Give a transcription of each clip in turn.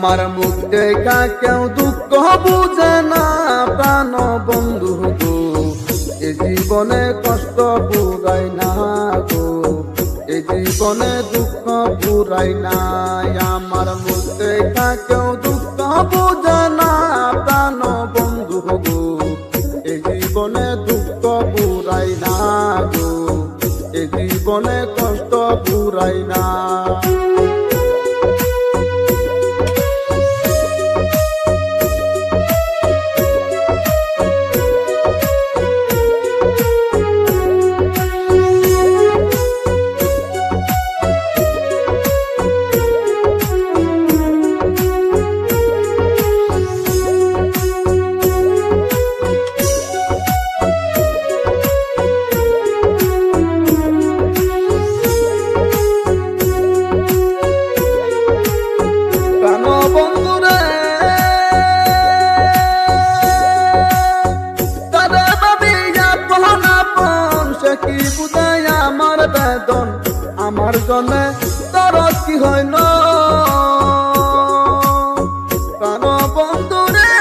আমার মুখ দেখা কেউ দুঃখ বুঝে না প্রাণ বন্ধু গো, এ জীবনে কষ্ট পুরাই না গো, এ জীবনে দুঃখ পুরাই না। আমার মুখ দেখা কেউ দুঃখ বুঝে না প্রাণ বন্ধু গো, এ জীবনে দুঃখ পুরাই না গো, এ জীবনে কষ্ট পুরাই না। বন্ধুরে তারে ভাবিয়া আপন সে কি বুঝায় আমার বেদন, আমার জন্যে তোর কি হইল কেন বন্ধুরে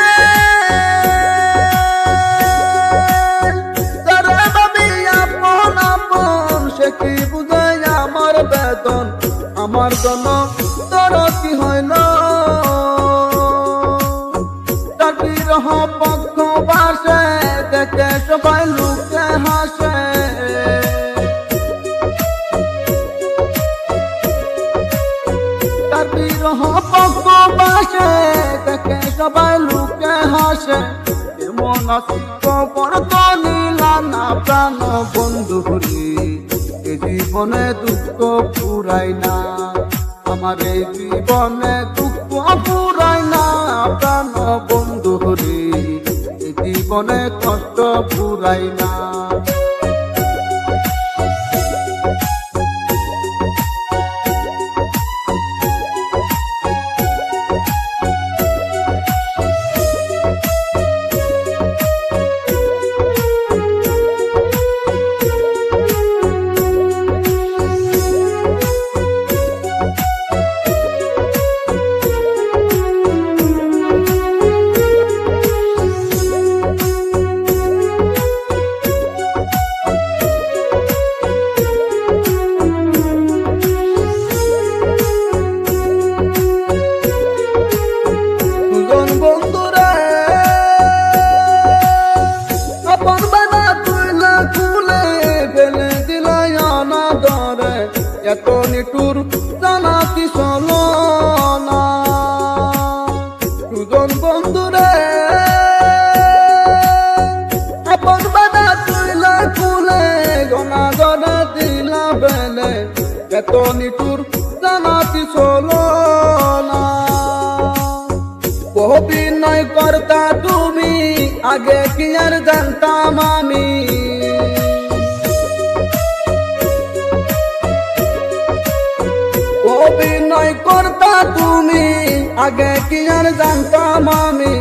তারে ভাবিয়া আপন সে কি বুঝায় আমার বেদন, আমার জন্য তোর কি হইল পক্ষ বাসে দেখে সবাই লুকে হাসে, তার বিরহ পক্ষ বাসে দেখে সবাই লুকে হাসে। এমন খবর তো নিলা না প্রাণ বন্ধু রে, এ জীবনে দুঃখ পুরাই না, আমার এই জীবনে দুঃখ পুরাই না প্রাণ বন্ধু রে, এ জীবনে কষ্ট পুরাই না। এত নিটুর জানা কি চলো না দুজন বন্ধুরে আপন বাধা তুইলা কুলে গনা গনা দিলা বেলে, এত নিটুর জানা কি চলো না। অভিনয় করতা তুমি আগে কি আর জানতাম আমি, অভিনয় করতা তুমি আগে কি আর জানতাম আমি,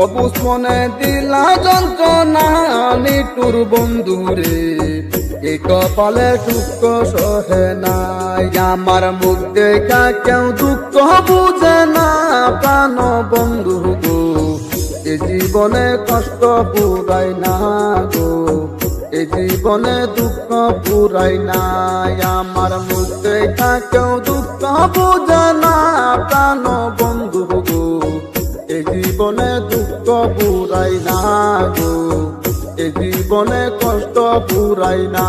অবুঝ মনে দিলা যন্ত্রণা নিটুর বন্ধুরে, এই কপালে দুঃখ সহে নাই। আমার মুখ দেখা কেউ দুঃখ বুঝে না প্রাণ বন্ধু গো, এ জীবনে কষ্ট পুরাই না গো, এ জীবনে দুঃখ পুরাই না। আমার মুখ দেখা কেউ দুঃখ বুঝে না প্রাণ বন্ধু গো, এ জীবনে দুঃখ পুরাই না গো, এ জীবনে কষ্ট পুরাই না।